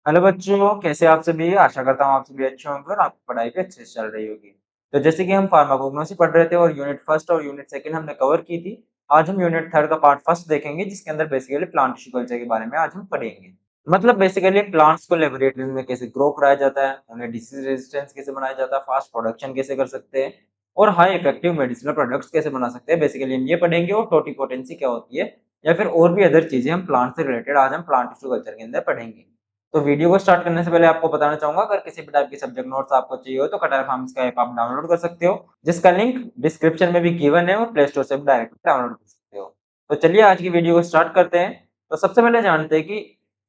Hello बच्चों, कैसे आप सभी? आशा करता हूँ आप सभी अच्छे होंगे और आपकी पढ़ाई भी अच्छे से चल रही होगी। तो जैसे कि हम फार्माकोग्नोसी पढ़ रहे थे और यूनिट फर्स्ट और यूनिट सेकंड हमने कवर की थी। आज हम यूनिट थर्ड का पार्ट फर्स्ट देखेंगे, जिसके अंदर बेसिकली प्लांट टिश्यू कल्चर के बारे में आज हम पढ़ेंगे। मतलब बेसिकली प्लांट्स को लेबोरेटरी में कैसे ग्रो कराया जाता है, उन्हें डिसीज रेजिस्टेंस कैसे बनाया जाता है, फास्ट प्रोडक्शन कैसे कर सकते हैं और हाई इफेक्टिव मेडिसिनल प्रोडक्ट्स कैसे बना सकते हैं। बेसिकली हम ये पढ़ेंगे और टोटिपोटेंसी क्या होती है या फिर और भी अदर चीजें हम प्लांट से रिलेटेड आज हम प्लांट टिश्यू कल्चर के अंदर पढ़ेंगे। तो वीडियो को स्टार्ट करने से पहले आपको बताना चाहूंगा, अगर किसी भी टाइप की सब्जेक्ट नोट्स आपको चाहिए हो तो कटार फार्म्स का ऐप आप डाउनलोड कर सकते हो, जिसका लिंक डिस्क्रिप्शन में भी गिवन है और प्ले स्टोर से भी डायरेक्ट डाउनलोड कर सकते हो। तो चलिए आज की वीडियो को स्टार्ट करते हैं। तो सबसे पहले जानते हैं कि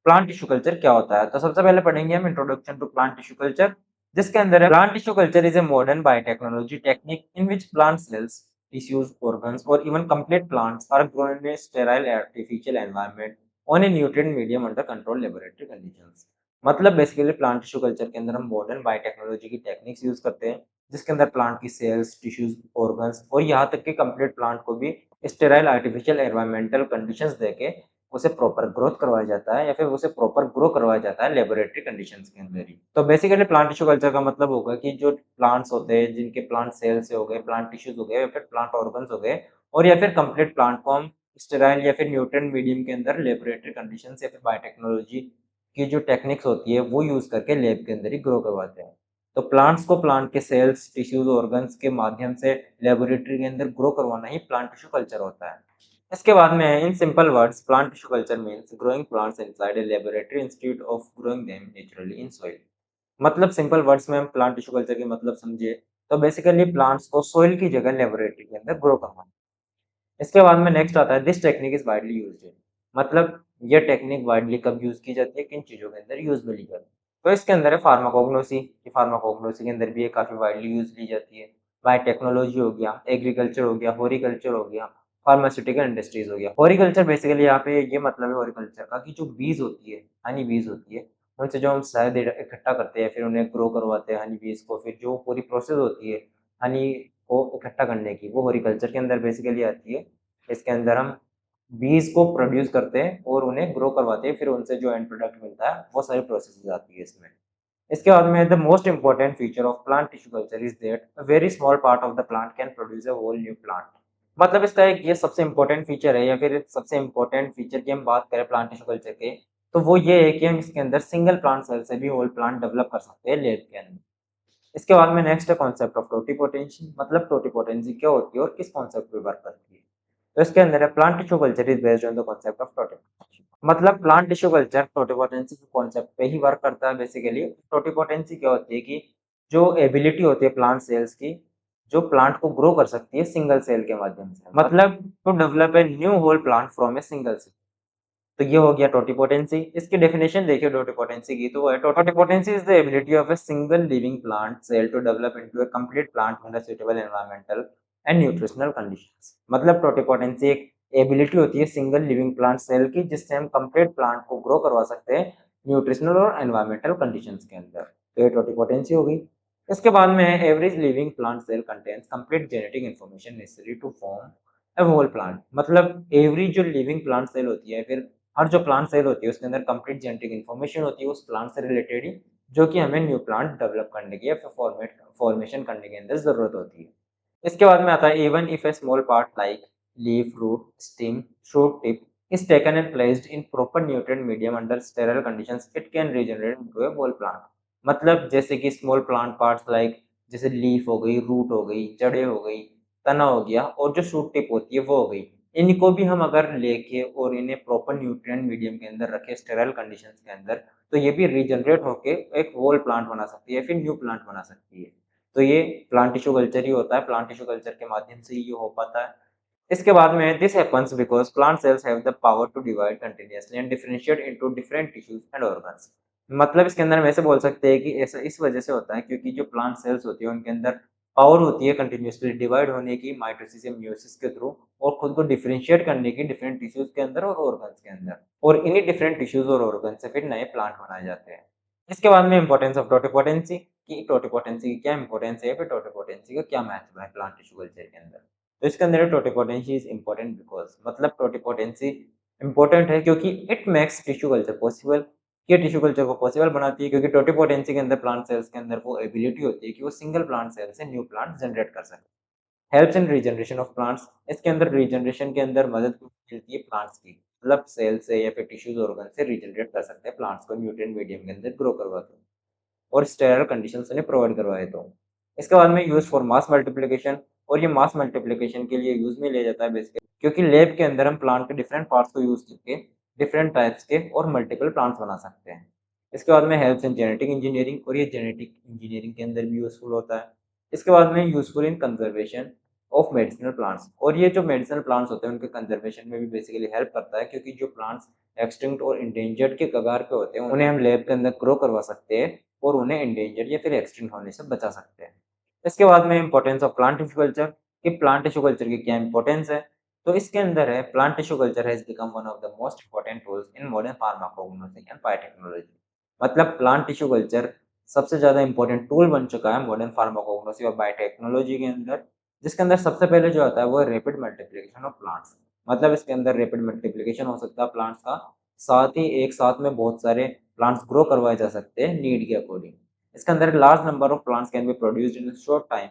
प्लांट टिश्यू कल्चर क्या होता है। तो सबसे पहले पढ़ेंगे हम introduction to plant tissue culture, जिसके अंदर है plant tissue culture is a modern biotechnology technique in which plant cells, tissues, organs, or even complete plants are grown in a sterile artificial environment on a nutrient medium under controlled laboratory conditions। मतलब basically plant tissue culture के अंदर हम modern biotechnology की techniques use करते हैं, जिसके अंदर plant की सेल्स, टिश्यूज, ऑर्गन्स और यहाँ तक कि कंप्लीट प्लांट को भी स्टेराइल आर्टिफिशियल एनवायरमेंटल कंडीशंस देके उसे प्रॉपर ग्रोथ करवाया जाता है या फिर उसे प्रॉपर ग्रो करवाया जाता है लेबोरेटरी कंडीशंस के अंदर ही। तो बेसिकली प्लांट टिश्यू कल्चर का मतलब होगा कि जो प्लांट्स होते हैं, जिनके प्लांट सेल्स हो गए, प्लांट टिश्यूज हो गए या फिर प्लांट ऑर्गन्स हो गए, और या फिर कंप्लीट प्लांट को हम स्टेराइल या फिर न्यूट्रन मीडियम के अंदर लेबोरेटरी कंडीशंस या फिर बायोटेक्नोलॉजी की जो टेक्निक्स होती है वो यूज करके लैब के अंदर ही ग्रो करवाते हैं। तो प्लांट्स को प्लांट के सेल्स, टिश्यूज, ऑर्गन्स के माध्यम से लेबोरेटरी के अंदर ग्रो करवाना ही प्लांट टिश्यू कल्चर होता है। इसके बाद में in simple words plant tissue culture means growing plants inside a laboratory institute of growing them naturally in soil. मतलब सिंपल वर्ड्स में हम प्लांट टिश्यू कल्चर के मतलब समझे तो बेसिकली प्लांट्स को सोइल की जगह लेबोरेटरी के अंदर ग्रो करवाना। इसके बाद में नेक्स्ट आता है this technique is widely used in. मतलब ये टेक्निक वाइडली कब यूज की जाती है, किन चीजों के अंदर यूज में ली जाती है। तो इसके अंदर है फार्माकोग्नोसी, कि फार्माकोग्नोसी के अंदर भी ये काफी वाइडली यूज ली जाती है। बायोटेक्नोलॉजी हो गया, एग्रीकल्चर हो गया, हॉरिकल्चर हो गया, फार्मास्यूटिकल इंडस्ट्रीज हो गया। हॉरिकल्चर बेसिकली यहाँ पे ये मतलब है हॉरिकल्चर का कि जो बीज होती है, हनी बीज होती है, उनसे जो हम शहद इकट्ठा करते हैं फिर उन्हें ग्रो करवाते हैं हनी बीज को, फिर जो पूरी प्रोसेस होती है हनी को इकट्ठा करने की, वो हॉरिकल्चर के अंदर बेसिकली आती है। इसके अंदर हम बीज को प्रोड्यूस करते हैं और उन्हें ग्रो करवाते हैं, फिर उनसे जो एंड प्रोडक्ट मिलता है वो सारी प्रोसेस आती है इसमें। इसके बाद में the most important feature of plant tissue culture is that a very small part of the plant can produce a whole new plant. मतलब इसका एक ये सबसे इंपॉर्टेंट फीचर है या फिर सबसे इंपॉर्टेंट फीचर की हम बात करें प्लांट टिश्यू कल्चर के, तो वो ये है कि हम इसके अंदर सिंगल प्लांट सेल से भी होल प्लांट डेवलप कर सकते हैं लैब के अंदर। इसके बाद में नेक्स्ट है कॉन्सेप्ट ऑफ टोटिपोटेंसी। मतलब टोटिपोटेंसी क्या होती है और किस कॉन्सेप्ट पे वर्क करती है। तो इसके अंदर है plant tissue culture is based on the concept of totipotency. मतलब प्लांट टिश्यू कल्चर टोटिपोटेंसी के कॉन्सेप्ट पे ही वर्क करता है। बेसिकली टोटिपोटेंसी क्या होती है कि जो एबिलिटी होती है प्लांट सेल्स की, जो प्लांट को ग्रो कर सकती है सिंगल सेल के माध्यम से। मतलब to develop a new whole plant from a single cell. तो ये हो गया टोटिपोटेंसी। इसकी डेफिनेशन देखिए टोटिपोटेंसी की, तो वो है totipotency is the ability of a single living plant cell to develop into a complete plant under suitable environmental and nutritional conditions. मतलब टोटिपोटेंसी एक एबिलिटी होती है सिंगल लिविंग प्लांट सेल की, जिससे हम कंप्लीट प्लांट को ग्रो करवा सकते हैं न्यूट्रिशनल और एनवायरमेंटल कंडीशंस के अंदर। तो ये टोटिपोटेंसी हो गई। इसके बाद में average living plant cell contains complete genetic information necessary to form a whole plant. मतलब एवरी जो लिविंग प्लांट सेल होती है, फिर हर जो प्लांट सेल होती है उसके अंदर कंप्लीट जेनेटिक इन्फॉर्मेशन होती है उस प्लांट से रिलेटेड ही, जो कि हमें न्यू प्लांट डेवलप करने की या फिर फॉर्मेशन करने के अंदर जरूरत होती है। इसके बाद में आता है even if a small part like leaf, root, stem, shoot tip is taken and placed in proper nutrient medium under sterile conditions, it can regenerate into a whole plant। मतलब जैसे कि स्मॉल प्लांट पार्ट्स लाइक जैसे leaf हो गई, root हो गई, जड़ें हो गई, तना हो गया और जो शूट टिप होती है वो हो गई। इनको भी हम अगर लेके और इन्हें प्रॉपर न्यूट्रिएंट मीडियम के अंदर रखे स्टेराइल कंडीशंस के अंदर, तो ये भी रीजनरेट होके एक होल प्लांट बना सकती है, फिर न्यू प्लांट बना सकती है। तो ये प्लांट टिश्यू कल्चर ही होता है, प्लांट टिश्यू कल्चर के माध्यम से ही ये हो पाता है। इसके बाद में this happens because plant cells have the power to divide continuously and differentiate into different tissues and organs. मतलब इसके अंदर हम ऐसे बोल सकते हैं कि ऐसा इस वजह से होता है क्योंकि जो प्लांट सेल्स होती है उनके अंदर पावर होती है कंटिन्यूअसली डिवाइड होने की माइटोसिस या मियोसिस के थ्रू, और खुद को डिफरेंशिएट करने की डिफरेंट टिश्यूज के अंदर और ऑर्गन्स के अंदर, और इन्हीं डिफरेंट टिश्यूज और ऑर्गन से फिर नए प्लांट बनाए जाते हैं। इसके बाद में इंपॉर्टेंस ऑफ टोटिपोटेंसी, कि टोटिपोटेंसी की क्या इंपॉर्टेंस है, फिर टोटिपोटेंसी का क्या महत्व है प्लांट टिश्यू कल्चर के अंदर। तो इसके अंदर टोटिपोटेंसी इज इम्पोर्टेंट बिकॉज मतलब टोटिपोटेंसी इम्पोर्टेंट है क्योंकि it makes tissue culture possible. ये टिश्यू कल्चर को पॉसिबल बनाती है क्योंकि टोटिपोटेंसी के अंदर प्लांट सेल्स के अंदर वो एबिलिटी होती है कि वो सिंगल प्लांट सेल से न्यू प्लांट जनरेट कर सके। Helps in regeneration of plants, इसके अंदर रीजनरेशन के अंदर मदद मिलती है प्लांट्स की, मतलब सेल से या फिर टिश्यूज ऑर्गन से रीजनरेट कर सकते हैं प्लांट्स को न्यूट्रिएंट मीडियम के अंदर ग्रो करवा के और स्टेरल कंडीशंस उन्हें प्रोवाइड करवाए तो। इसके बाद में यूज़ फॉर मास मल्टीप्लिकेशन, और ये मास मल्टीप्लिकेशन के लिए यूज़ में लिया जाता है बेसिकली क्योंकि लैब के अंदर हम प्लांट के डिफरेंट पार्ट्स को यूज़ करके डिफरेंट टाइप्स के और मल्टीपल प्लांट्स बना सकते हैं। इसके बाद में हेल्प्स इन जेनेटिक इंजीनियरिंग, और ये जेनेटिक इंजीनियरिंग के अंदर भी यूज़फुल होता है। इसके बाद में useful in conservation of medicinal plants, और ये जो मेडिसिनल प्लांट्स होते हैं उनके कंजर्वेशन में भी बेसिकली हेल्प करता है क्योंकि जो प्लांट्स एक्सटिंक्ट और इंडेंजर्ड के कगार पे होते हैं उन्हें हम लैब के अंदर ग्रो करवा सकते हैं और उन्हें एंडेंजर या फिर एक्सटिंक्ट होने से बचा सकते हैं। इसके बाद में importance of plant tissue culture, कि प्लांट टिश्यू कल्चर की क्या इम्पोर्टेंस है। तो इसके अंदर है plant tissue culture has become one of the most important tools in modern pharmacognosy and biotechnology. मतलब प्लांट टिश्यू कल्चर सबसे ज़्यादा इम्पोर्टेंट टूल बन चुका है मॉडर्न फार्माकोग्नोसी और बायोटेक्नोलॉजी के अंदर, जिसके अंदर सबसे पहले जो आता है वो है रैपिड मल्टीप्लिकेशन ऑफ प्लांट्स। मतलब इसके अंदर रैपिड मल्टीप्लिकेशन हो सकता है प्लांट्स का, साथ ही एक साथ में बहुत सारे प्लांट्स ग्रो करवाए जा सकते हैं नीड के अकॉर्डिंग। इसके अंदर large number of plants can be produced in short time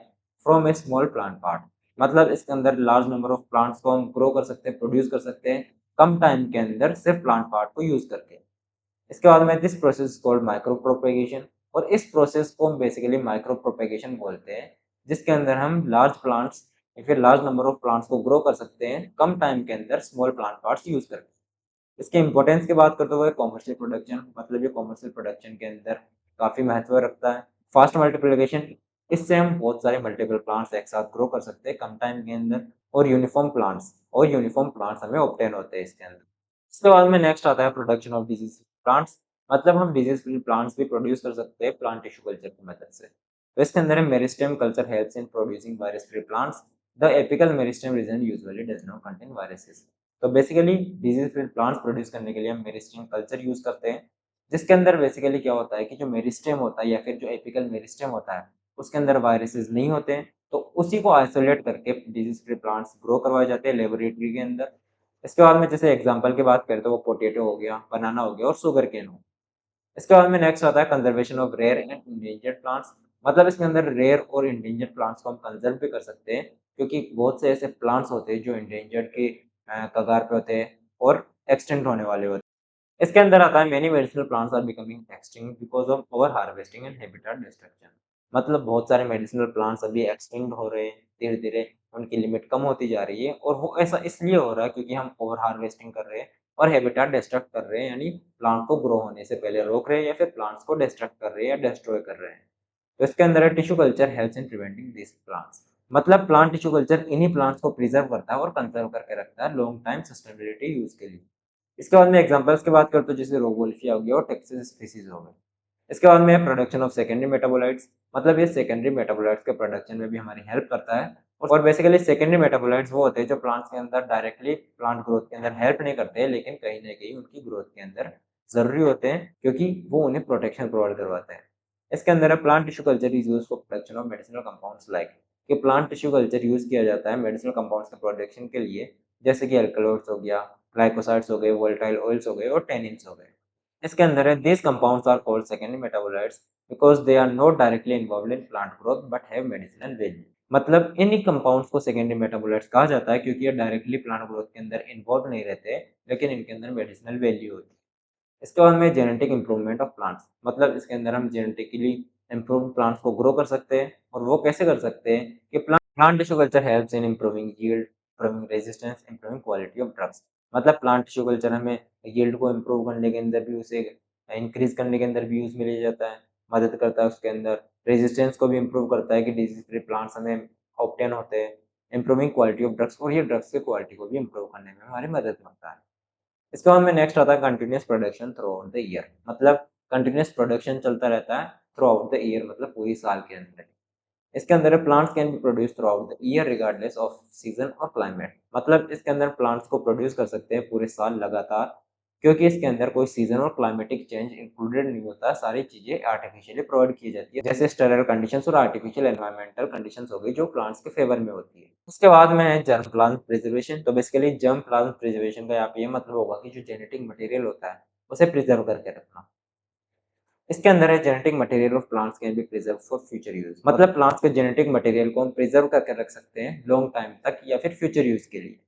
from A small plant part. मतलब इसके अंदर लार्ज नंबर ऑफ प्लांट्स को हम ग्रो कर सकते हैं, प्रोड्यूस कर सकते हैं कम टाइम के अंदर सिर्फ प्लांट पार्ट को यूज करके। इसके बाद में this process called micro propagation, और इस प्रोसेस को हम बेसिकली माइक्रो प्रोपेगेशन बोलते हैं, जिसके अंदर हम लार्ज प्लांट्स या फिर लार्ज नंबर ऑफ प्लांट्स को ग्रो कर सकते हैं कम टाइम के अंदर स्मॉल प्लांट पार्ट्स यूज करके। इसके इम्पोर्टेंस की बात करते हुए कॉमर्शियल प्रोडक्शन, मतलब ये कॉमर्शियल प्रोडक्शन के अंदर काफ़ी महत्व रखता है। फास्ट मल्टीप्लिकेशन, इससे हम बहुत सारे मल्टीपल प्लांट्स एक साथ ग्रो कर सकते हैं कम टाइम के अंदर, और यूनिफॉर्म प्लांट्स हमें ऑब्टेन होते हैं इसके अंदर। इसके बाद में नेक्स्ट आता है प्रोडक्शन ऑफ डिजीज प्लांट्स, मतलब हम डिजीज फ्री प्लांट्स भी प्रोड्यूस कर सकते हैं प्लांट टिश्यू कल्चर की मदद से। तो इसके अंदर है meristem culture helps in producing virus free plants. The apical meristem region usually does not contain viruses. तो basically disease free plants produce करने के लिए हम मेरिस्टेम कल्चर यूज करते हैं, जिसके अंदर बेसिकली क्या होता है कि जो मेरिस्टेम होता है या फिर जो एपिकल मेरिस्टेम होता है उसके अंदर वायरसेस नहीं होते हैं, तो उसी को आइसोलेट करके डिजीज फ्री प्लांट्स ग्रो करवाए जाते हैं लेबोरेटरी के अंदर। इसके बाद में जैसे एग्जांपल की बात करें तो वो पोटैटो हो गया, बनाना हो गया और शुगर केन हो। इसके बाद में नेक्स्ट आता है conservation of rare and endangered plants, मतलब इसके अंदर रेयर और इंडेंजर्ड प्लांट्स को हम कंजर्व भी कर सकते हैं क्योंकि बहुत से ऐसे प्लांट्स होते हैं जो इंडेंजर्ड के कगार पे होते हैं और एक्सटेंड होने वाले होते हैं। इसके अंदर आता है many medicinal plants are becoming extinct because of over harvesting and habitat destruction. मतलब बहुत सारे मेडिसिनल प्लांट्स अभी एक्सटिंक्ट हो रहे हैं धीरे धीरे, उनकी लिमिट कम होती जा रही है और वो ऐसा इसलिए हो रहा है क्योंकि हम ओवर हार्वेस्टिंग कर रहे हैं और हैबिटेट डिस्ट्रक्ट कर रहे हैं, यानी प्लांट को ग्रो होने से पहले रोक रहे हैं या फिर प्लांट्स को डिस्ट्रक्ट कर रहे हैं या डिस्ट्रॉय कर रहे हैं। तो इसके अंदर है tissue culture helps in preventing this plants, मतलब प्लांट टिश्यू कल्चर इन्हीं प्लांट्स को प्रिजर्व करता है और कंजर्व करके रखता है लॉन्ग टाइम सस्टेनेबिलिटी यूज के लिए। इसके बाद में एग्जांपल्स की बात करते हैं जैसे रोगोल्फिया हो गया और टेक्सास स्पीसीज हो गए। इसके बाद में प्रोडक्शन ऑफ सेकेंडरी मेटाबोलाइट्स, मतलब ये सेकेंडरी मेटाबोलाइट्स के प्रोडक्शन में भी हमारी हेल्प करता है। और बेसिकली सेकेंडरी मेटाबोलाइट्स वो होते हैं जो प्लांट्स के अंदर डायरेक्टली प्लांट ग्रोथ के अंदर हेल्प नहीं करते हैं लेकिन कहीं ना कहीं उनकी ग्रोथ के अंदर जरूरी होते हैं क्योंकि वो उन्हें प्रोटेक्शन प्रोवाइड करवाते हैं। इसके अंदर है plant tissue culture is use for production of medicinal compounds like, कि प्लांट टिश्यू कल्चर यूज किया जाता है मेडिसिनल कंपाउंड्स के प्रोडक्शन के लिए, जैसे कि एल्कलॉइड्स हो गया, ग्लाइकोसाइड्स हो गए, वोलेटाइल ऑयल्स हो गए और टेनिन्स हो गए। इसके अंदर है these compounds are called secondary metabolites because they are not directly involved in plant growth but have medicinal value। मतलब इन्हीं कंपाउंड्स को सेकेंडरी मेटाबोलाइट्स कहा जाता है क्योंकि ये डायरेक्टली प्लांट ग्रोथ के अंदर इन्वॉल्व नहीं रहते, लेकिन इनके अंदर मेडिसिनल वैल्यू होती है। इसके बाद में जेनेटिक इंप्रूवमेंट ऑफ प्लांट्स, मतलब इसके अंदर हम जेनेटिकली इम्प्रूव प्लांट्स को ग्रो कर सकते हैं और वो कैसे कर सकते हैं कि plant tissue culture helps in improving yield, improving resistance, improving quality of drugs. मतलब प्लांट टिश्यू कल्चर हमें यील्ड को इम्प्रूव करने के अंदर भी, उसे इंक्रीज करने के अंदर भी यूज में लिया जाता है, मदद करता है उसके अंदर। रेजिस्टेंस को भी इम्प्रूव करता है कि डिजीज फ्री प्लांट्स हमें ऑब्टेन होते हैं। इम्प्रूविंग क्वालिटी ऑफ ड्रग्स, और ये ड्रग्स की क्वालिटी को भी इम्प्रूव करने में हमारी मदद करता है। इसके बाद में नेक्स्ट आता है continuous production through out the year, मतलब कंटिन्यूअस प्रोडक्शन चलता रहता है थ्रू आउट द ईयर, मतलब पूरी साल के अंदर। इसके अंदर plants can be produce through out the year regardless off season और क्लाइमेट, मतलब इसके अंदर प्लांट्स को प्रोड्यूस कर सकते हैं पूरे साल लगातार क्योंकि इसके अंदर कोई सीजन और क्लाइमेटिक चेंज इंक्लूडेड नहीं होता, सारी चीजें आर्टिफिशियली प्रोवाइड की जाती है जैसे स्टेरल कंडीशंस और आर्टिफिशियल एनवायरमेंटल कंडीशंस हो गई जो प्लांट्स के फेवर में होती है। उसके बाद में है जर्म प्लांट प्रिजर्वेशन। तो बेसिकली जर्म प्लांट प्रिजर्वेशन का यहाँ पे ये मतलब होगा कि जो जेनेटिक मटेरियल होता है उसे प्रिजर्व करके रखना। इसके अंदर है genetic material of plants can be preserve for future use, मतलब प्लांट्स के जेनेटिक मटेरियल को हम प्रिजर्व करके रख सकते हैं लॉन्ग टाइम तक या फिर फ्यूचर यूज के लिए।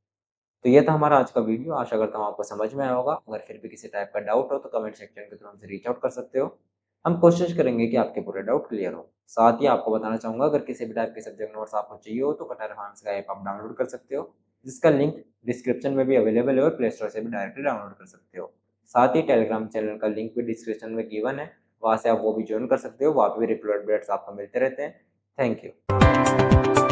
तो ये था हमारा आज का वीडियो, आशा करता हूँ आपको समझ में आया होगा। अगर फिर भी किसी टाइप का डाउट हो तो कमेंट सेक्शन के थ्रू हमसे रीच आउट कर सकते हो। हम कोशिश करेंगे कि आपके पूरे डाउट क्लियर हो। साथ ही आपको बताना चाहूँगा, अगर किसी भी टाइप के सब्जेक्ट नोट्स आपको चाहिए हो तो कटार फार्म्स का ऐप आप डाउनलोड कर सकते हो, जिसका लिंक डिस्क्रिप्शन में भी अवेलेबल है और प्ले स्टोर से भी डायरेक्टली डाउनलोड कर सकते हो। साथ ही टेलीग्राम चैनल का लिंक भी डिस्क्रिप्शन में गिवन है, वहाँ से आप वो भी ज्वाइन कर सकते हो। वहाँ पे भी रिप्लाई अपडेट्स आपको मिलते रहते हैं। Thank you.